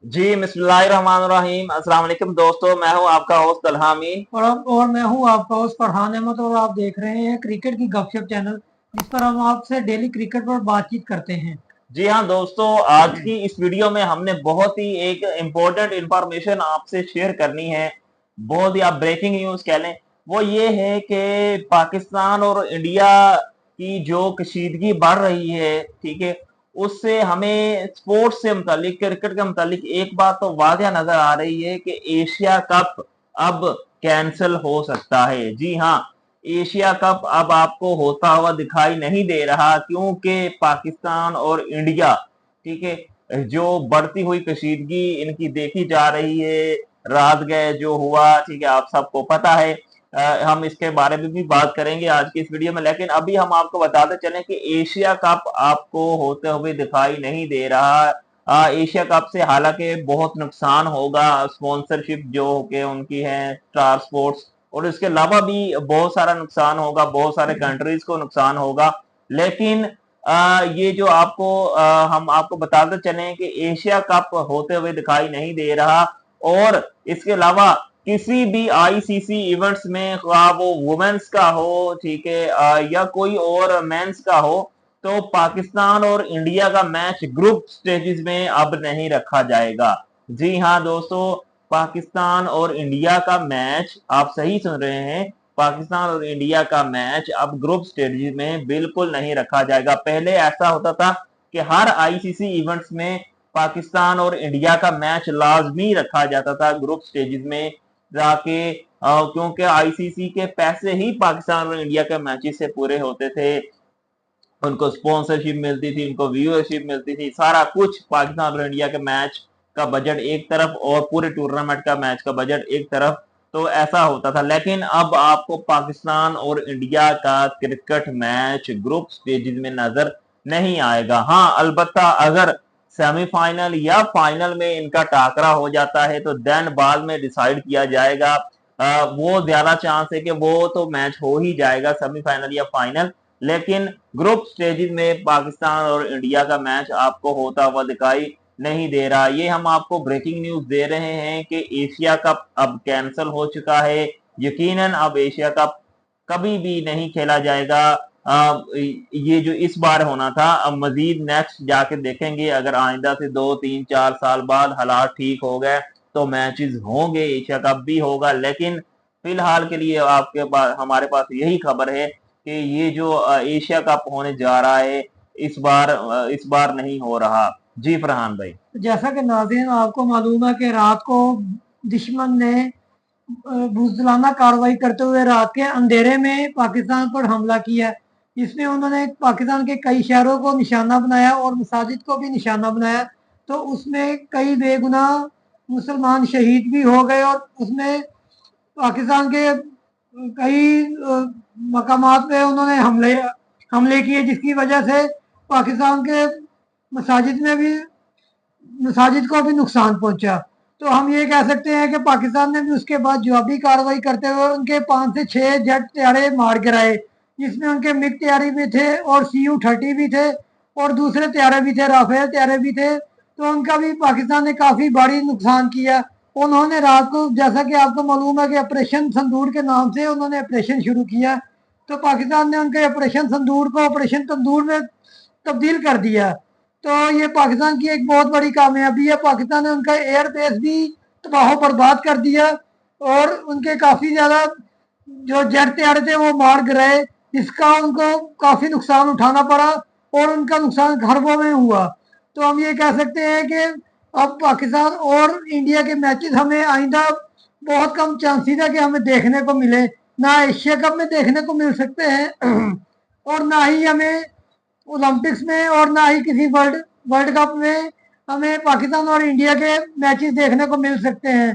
जी बिस्मिल्लाहिर्रहमानिर्रहीम। अस्सलाम वालेकुम दोस्तों, मैं हूं आपका होस्ट तलहामी। और मैं हूं आपका होस्ट फरहान अहमद और आप देख रहे हैं क्रिकेट की गपशप चैनल, जिस पर हम आपसे डेली क्रिकेट पर बातचीत करते हैं। जी हाँ दोस्तों, आज की इस वीडियो में हमने बहुत ही एक इम्पोर्टेंट इंफॉर्मेशन आपसे शेयर करनी है। बहुत ही आप ब्रेकिंग न्यूज कह लें। वो ये है कि पाकिस्तान और इंडिया की जो कशीदगी बढ़ रही है, ठीक है, उससे हमें स्पोर्ट्स से मुतालिक, क्रिकेट के मुतालिक एक बात तो वाज़ह नजर आ रही है कि एशिया कप अब कैंसिल हो सकता है। जी हाँ, एशिया कप अब आपको होता हुआ दिखाई नहीं दे रहा, क्योंकि पाकिस्तान और इंडिया, ठीक है, जो बढ़ती हुई कशीदगी इनकी देखी जा रही है। रात गए जो हुआ, ठीक है, आप सबको पता है। हम इसके बारे में भी बात करेंगे आज की इस वीडियो में, लेकिन अभी हम आपको बताते चलें कि एशिया कप आपको होते हुए दिखाई नहीं दे रहा। एशिया कप से हालांकि बहुत नुकसान होगा। स्पॉन्सरशिप जो के उनकी है स्टार स्पोर्ट्स, और इसके अलावा भी बहुत सारा नुकसान होगा, बहुत सारे कंट्रीज को नुकसान होगा। लेकिन ये जो आपको हम आपको बताते चलें कि एशिया कप होते हुए दिखाई नहीं दे रहा। और इसके अलावा किसी भी आईसीसी इवेंट्स में, ख्वाह वो वुमेन्स का हो, ठीक है, या कोई और मेंस का हो, तो पाकिस्तान और इंडिया का मैच ग्रुप स्टेजेस में अब नहीं रखा जाएगा। जी हाँ दोस्तों, पाकिस्तान और इंडिया का मैच, आप सही सुन रहे हैं, पाकिस्तान और इंडिया का मैच अब ग्रुप स्टेज में बिल्कुल नहीं रखा जाएगा। पहले ऐसा होता था कि हर आईसीसी इवेंट्स में पाकिस्तान और इंडिया का मैच लाजमी रखा जाता था ग्रुप स्टेजेस में जाके, क्योंकि आईसीसी के पैसे ही पाकिस्तान और इंडिया के मैचेस से पूरे होते थे। उनको स्पॉन्सरशिप मिलती थी, उनको व्यूअरशिप मिलती थी, सारा कुछ पाकिस्तान और इंडिया के मैच का बजट एक तरफ और पूरे टूर्नामेंट का मैच का बजट एक तरफ। तो ऐसा होता था, लेकिन अब आपको पाकिस्तान और इंडिया का क्रिकेट मैच ग्रुप स्टेजेस में नजर नहीं आएगा। हाँ, अलबत्ता अगर सेमीफाइनल या फाइनल में इनका टाकरा हो जाता है तो देन बाद में डिसाइड किया जाएगा। वो ज्यादा चांस है कि वो तो मैच हो ही जाएगा सेमीफाइनल या फाइनल। लेकिन ग्रुप स्टेजेस में पाकिस्तान और इंडिया का मैच आपको होता हुआ दिखाई नहीं दे रहा। ये हम आपको ब्रेकिंग न्यूज दे रहे हैं कि एशिया कप अब कैंसिल हो चुका है। यकीनन अब एशिया कप कभी भी नहीं खेला जाएगा। ये जो इस बार होना था, अब मजीद नेक्स्ट जाके देखेंगे, अगर आइंदा से 2 3 4 साल बाद हालात ठीक हो गए तो मैचेस होंगे, एशिया कप भी होगा। लेकिन फिलहाल के लिए आपके पास, हमारे पास यही खबर है कि ये जो एशिया कप होने जा रहा है, इस बार नहीं हो रहा। जी फरहान भाई। तो जैसा कि नाज़रीन आपको मालूम है कि रात को दुश्मन ने बुज़दिलाना कार्रवाई करते हुए रात के अंधेरे में पाकिस्तान पर हमला किया। इसमें उन्होंने पाकिस्तान के कई शहरों को निशाना बनाया और मसाजिद को भी निशाना बनाया। तो उसमें कई बेगुनाह मुसलमान शहीद भी हो गए और उसमें पाकिस्तान के कई मकामात पे उन्होंने हमले हमले किए, जिसकी वजह से पाकिस्तान के मसाजिद में भी मसाजिद को भी नुकसान पहुंचा। तो हम ये कह सकते हैं कि पाकिस्तान ने भी उसके बाद जवाबी कार्रवाई करते हुए उनके 5 से 6 जेट तैयारे मार गिराए, जिसमें उनके मिग तैयारी भी थे और CU-30 भी थे और दूसरे तैयारे भी थे, राफेल तैयारे भी थे। तो उनका भी पाकिस्तान ने काफी भारी नुकसान किया। उन्होंने रात को, जैसा कि आपको मालूम है कि ऑपरेशन संदूर के नाम से उन्होंने ऑपरेशन शुरू किया, तो पाकिस्तान ने उनके ऑपरेशन संदूर को ऑपरेशन तंदूर में तब्दील कर दिया। तो ये पाकिस्तान की एक बहुत बड़ी कामयाबी है। पाकिस्तान ने उनका एयर बेस भी तबाह बर्बाद कर दिया और उनके काफ़ी ज़्यादा जो जेट तैयारे थे वो मार गिराए, जिसका उनको काफ़ी नुकसान उठाना पड़ा और उनका नुकसान खरबों में हुआ। तो हम ये कह सकते हैं कि अब पाकिस्तान और इंडिया के मैचेस हमें आइंदा बहुत कम चांसेस है कि हमें देखने को मिले। ना एशिया कप में देखने को मिल सकते हैं और ना ही हमें ओलंपिक्स में और ना ही किसी वर्ल्ड वर्ल्ड कप में हमें पाकिस्तान और इंडिया के मैचेस देखने को मिल सकते हैं।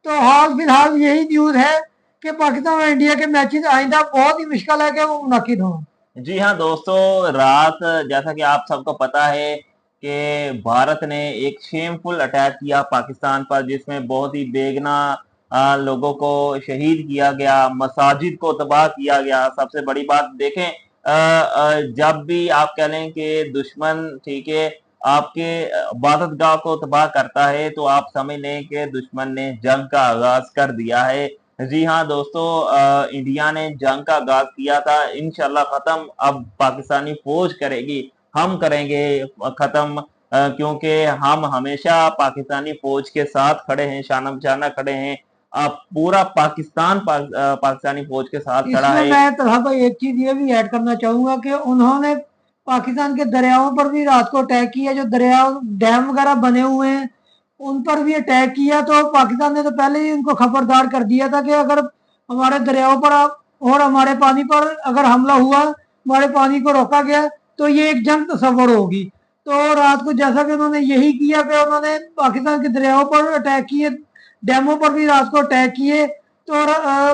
तो हाल फिलहाल यही न्यूज़ है कि पाकिस्तान और इंडिया के मैचेस आइंदा बहुत ही मुश्किल है कि वो मुनाकिद हों। जी हाँ दोस्तों, रात, जैसा कि आप सबको पता है कि भारत ने एक शेमफुल अटैक किया पाकिस्तान पर, जिसमें बहुत ही बेगुनाह लोगों को शहीद किया गया, मसाजिद को तबाह किया गया। सबसे बड़ी बात देखें, जब भी आप कह लें कि दुश्मन, ठीक है, आपके इबादतगाह को तबाह करता है, तो आप समझ लें कि दुश्मन ने जंग का आगाज कर दिया है। जी हाँ दोस्तों, इंडिया ने जंग का आगाज किया था, इंशाल्लाह खत्म अब पाकिस्तानी फौज करेगी, हम करेंगे खत्म, क्योंकि हम हमेशा पाकिस्तानी फौज के साथ खड़े हैं, शाना बशाना खड़े हैं। अब पूरा पाकिस्तान पाकिस्तानी फौज के साथ खड़ा इसमें है। मैं तलहा भाई एक चीज ये भी ऐड करना चाहूंगा कि उन्होंने पाकिस्तान के दरियाओं पर भी रात को अटैक किया, जो दरिया डैम वगैरह बने हुए हैं उन पर भी अटैक किया। तो पाकिस्तान ने तो पहले ही उनको खबरदार कर दिया था कि अगर हमारे दरियाओं पर और हमारे पानी पर अगर हमला हुआ, हमारे पानी को रोका गया, तो ये एक जंग तस्वर होगी। तो रात को जैसा कि उन्होंने यही किया कि उन्होंने पाकिस्तान के दरियाओं पर अटैक किए, डैमों पर भी रात को अटैक किए। तो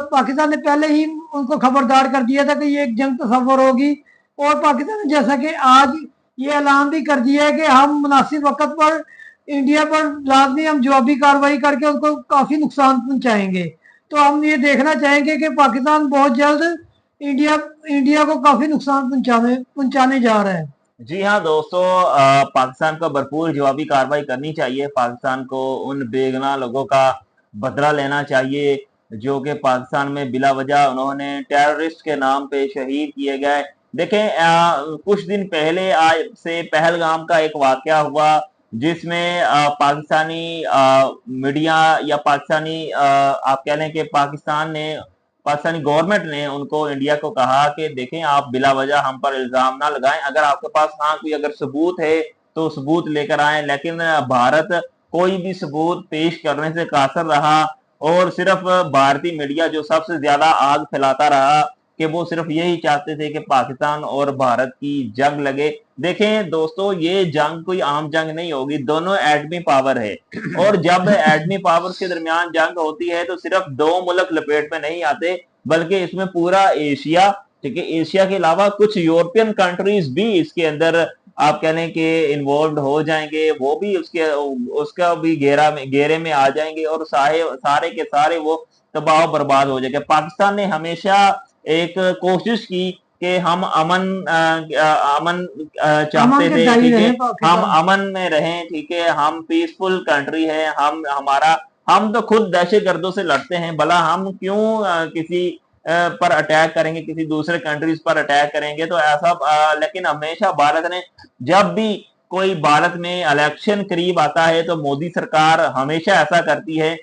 पाकिस्तान ने पहले ही उनको खबरदार कर दिया था कि ये एक जंग तस्वर होगी। और पाकिस्तान ने जैसा कि आज ये ऐलान भी कर दिया है कि हम मुनासिब वक्त पर इंडिया पर लाजमी हम जवाबी कार्रवाई करके उनको काफी नुकसान पहुंचाएंगे। तो हम ये देखना चाहेंगे कि पाकिस्तान बहुत जल्द इंडिया इंडिया को काफी नुकसान पहुंचाने जा रहा है। जी हाँ दोस्तों, पाकिस्तान को भरपूर जवाबी कार्रवाई करनी चाहिए। पाकिस्तान को उन बेगुनाह लोगों का बदला लेना चाहिए जो कि पाकिस्तान में बिला वजह उन्होंने टेररिस्ट के नाम पे शहीद किए गए। देखें, कुछ दिन पहले आज से पहलगाम का एक वाकया हुआ जिसमें पाकिस्तानी मीडिया या पाकिस्तानी आप कह लें कि पाकिस्तानी गवर्नमेंट ने उनको इंडिया को कहा कि देखें आप बिला वजह हम पर इल्जाम ना लगाएं, अगर आपके पास हाँ कोई अगर सबूत है तो सबूत लेकर आए। लेकिन भारत कोई भी सबूत पेश करने से कासर रहा और सिर्फ भारतीय मीडिया जो सबसे ज्यादा आग फैलाता रहा कि वो सिर्फ यही चाहते थे कि पाकिस्तान और भारत की जंग लगे। देखें दोस्तों, ये जंग कोई आम जंग नहीं होगी, दोनों एटमी पावर है और जब एटमी पावर के दरमियान जंग होती है तो सिर्फ दो मुल्क लपेट में नहीं आते बल्कि इसमें पूरा एशिया, ठीक है, एशिया के अलावा कुछ यूरोपियन कंट्रीज भी इसके अंदर आप कह लें कि इन्वॉल्व हो जाएंगे, वो भी उसका भी घेरे में आ जाएंगे और सारे के सारे वो तबाह बर्बाद हो जाएंगे। पाकिस्तान ने हमेशा एक कोशिश की कि हम अमन चाहते थे, ठीक है, हम अमन में रहें, ठीक है, हम पीसफुल कंट्री है, हम तो खुद दहशतगर्दों से लड़ते हैं, भला हम क्यों किसी पर अटैक करेंगे, किसी दूसरे कंट्रीज पर अटैक करेंगे। तो ऐसा लेकिन हमेशा भारत ने जब भी कोई भारत में इलेक्शन करीब आता है तो मोदी सरकार हमेशा ऐसा करती है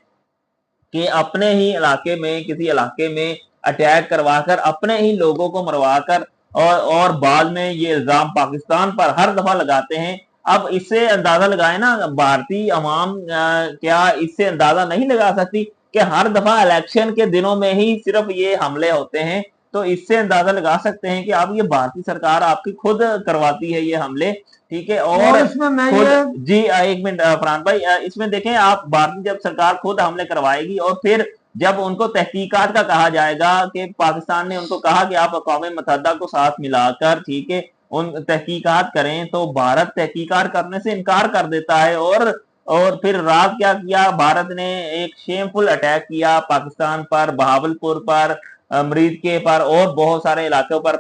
कि अपने ही इलाके में किसी इलाके में अटैक करवाकर अपने ही लोगों को मरवाकर और बाद में ये इल्जाम पाकिस्तान पर हर दफा लगाते हैं। अब इससे अंदाजा लगाए ना, भारतीय अवाम क्या इससे अंदाजा नहीं लगा सकती कि हर दफा इलेक्शन के दिनों में ही सिर्फ ये हमले होते हैं। तो इससे अंदाजा लगा सकते हैं कि अब ये भारतीय सरकार आपकी खुद करवाती है ये हमले, ठीक है। और इसमें मैं खुद जी एक मिनट फरहान भाई, इसमें देखें आप, भारतीय जब सरकार खुद हमले करवाएगी और फिर जब उनको तहकीकात का कहा जाएगा कि पाकिस्तान ने उनको कहा कि आप अक़वाम मुत्तहिदा को साथ मिलाकर, ठीक है, उन तहकीकात करें, तो भारत तहकीकात करने से इनकार कर देता है और फिर रात क्या किया, भारत ने एक शेमफुल अटैक किया पाकिस्तान पर, बहावलपुर पर, मरीज के पर और बहुत सारे इलाकों पर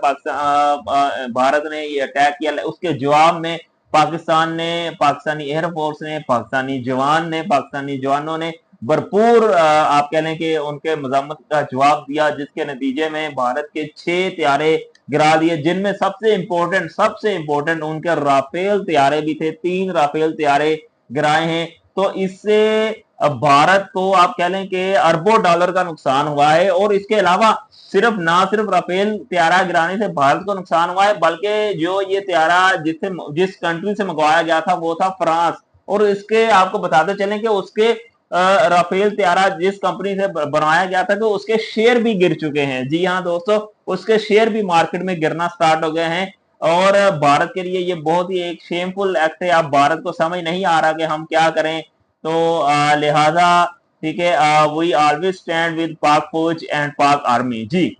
भारत ने ये अटैक किया। उसके जवाब में पाकिस्तानी एयरफोर्स ने, पाकिस्तानी जवानों ने भरपूर आप कह लें कि उनके मजम्मत का जवाब दिया, जिसके नतीजे में भारत के 6 त्यारे गिरा दिए, जिनमें सबसे इंपॉर्टेंट उनके राफेल त्यारे भी थे, 3 राफेल त्यारे गिराए हैं। तो इससे भारत को आप कह लें कि अरबों डॉलर का नुकसान हुआ है और इसके अलावा ना सिर्फ राफेल त्यारा गिराने से भारत को नुकसान हुआ है, बल्कि जो ये त्यारा जिस कंट्री से मंगवाया गया था वो था फ्रांस। और इसके आपको बताते चलें कि उसके राफेल त्यारा जिस कंपनी से बनवाया गया था तो उसके शेयर भी गिर चुके हैं। जी हाँ दोस्तों, उसके शेयर भी मार्केट में गिरना स्टार्ट हो गए हैं और भारत के लिए ये बहुत ही एक शेमफुल एक्ट है। अब भारत को समझ नहीं आ रहा कि हम क्या करें, तो लिहाजा ठीक है, वी ऑलवेज स्टैंड विद पाक फौज एंड पाक आर्मी। जी,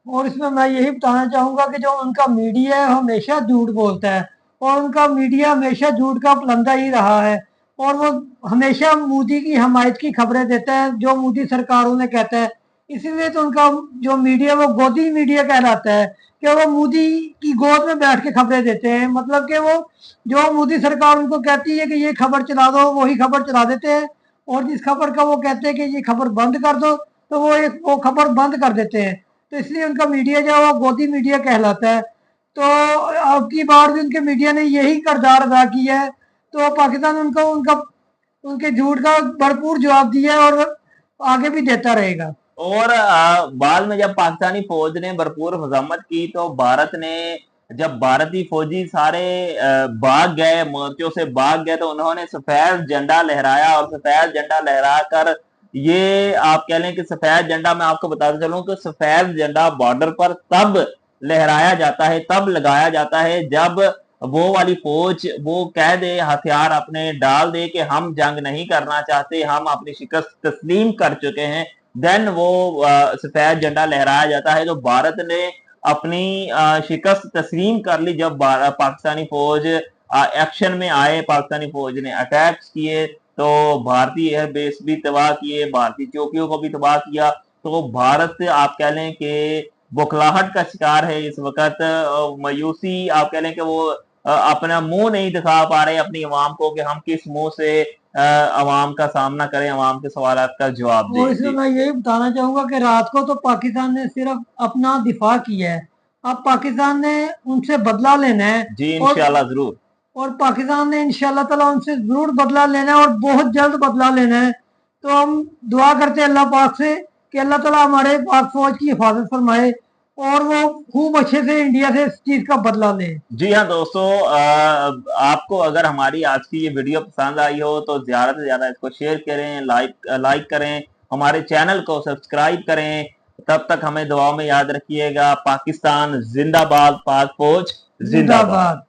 और इसमें मैं यही बताना चाहूंगा कि जो उनका मीडिया है हमेशा झूठ बोलता है और उनका मीडिया हमेशा झूठ का पलंदा ही रहा है और वो हमेशा मोदी की हमायत की खबरें देता है। जो मोदी सरकार उन्हें कहता है इसीलिए तो उनका जो मीडिया वो गोदी मीडिया कहलाता है कि वो मोदी की गोद में बैठ के खबरें देते हैं। मतलब कि वो जो मोदी सरकार उनको कहती है कि ये खबर चला दो, वही खबर चला देते हैं, और जिस खबर का वो कहते हैं कि ये खबर बंद कर दो, तो वो खबर बंद कर देते हैं। तो इसलिए उनका मीडिया जो है वो गोदी मीडिया कहलाता है। तो अब की बार भी उनके मीडिया ने यही किरदार अदा किया है, तो पाकिस्तान उनको उनका उनके झूठ का भरपूर जवाब दिया है और आगे भी देता रहेगा। और बाद में जब पाकिस्तानी फौज ने भरपूर मजम्मत की तो भारत ने, जब भारतीय फौजी सारे भाग गए, मोर्चों से भाग गए, तो उन्होंने सफेद झंडा लहराया, और सफेद झंडा लहरा कर, ये आप कह लें कि सफेद झंडा, मैं आपको बताता चलूं कि सफेद झंडा बॉर्डर पर तब लहराया जाता है, तब लगाया जाता है जब वो वाली फौज वो कह दे, हथियार अपने डाल दे कि हम जंग नहीं करना चाहते, हम अपनी शिकस्त तस्लीम कर चुके हैं, देन वो सफेद झंडा लहराया जाता है। तो भारत ने अपनी शिकस्त तस्लीम कर ली जब पाकिस्तानी फौज एक्शन में आए, पाकिस्तानी फौज ने अटैक्स किए, तो भारतीय एयरबेस भी तबाह किए, भारतीय चौकियों को भी तबाह किया। तो भारत आप कह लें कि बौखलाहट का शिकार है इस वक्त, मायूसी आप कह लें कि वो अपना मुंह नहीं दिखा पा रहे अपनी आवाम को कि हम किस मुंह से आवाम का सामना करें, आवाम के सवालात का जवाब और दें। इसमें जी मैं यही बताना चाहूंगा कि रात को तो पाकिस्तान ने सिर्फ अपना दिफा किया है, अब पाकिस्तान ने उनसे बदला लेना है। जी, और इंशाल्लाह जरूर। पाकिस्तान ने इंशाल्लाह ताला उनसे जरूर बदला लेना है, और बहुत जल्द बदला लेना है। तो हम दुआ करते हैं अल्लाह पाक से कि अल्लाह ताला हमारे पाक फौज की हिफाजत फरमाए और वो खूब अच्छे से इंडिया से इस चीज का बदला ले। जी हाँ दोस्तों, आपको अगर हमारी आज की ये वीडियो पसंद आई हो तो ज्यादा से ज्यादा इसको शेयर करें, लाइक करें, हमारे चैनल को सब्सक्राइब करें। तब तक हमें दुआ में याद रखिएगा। पाकिस्तान जिंदाबाद, पाक फौज जिंदाबाद। जिंदाबाद।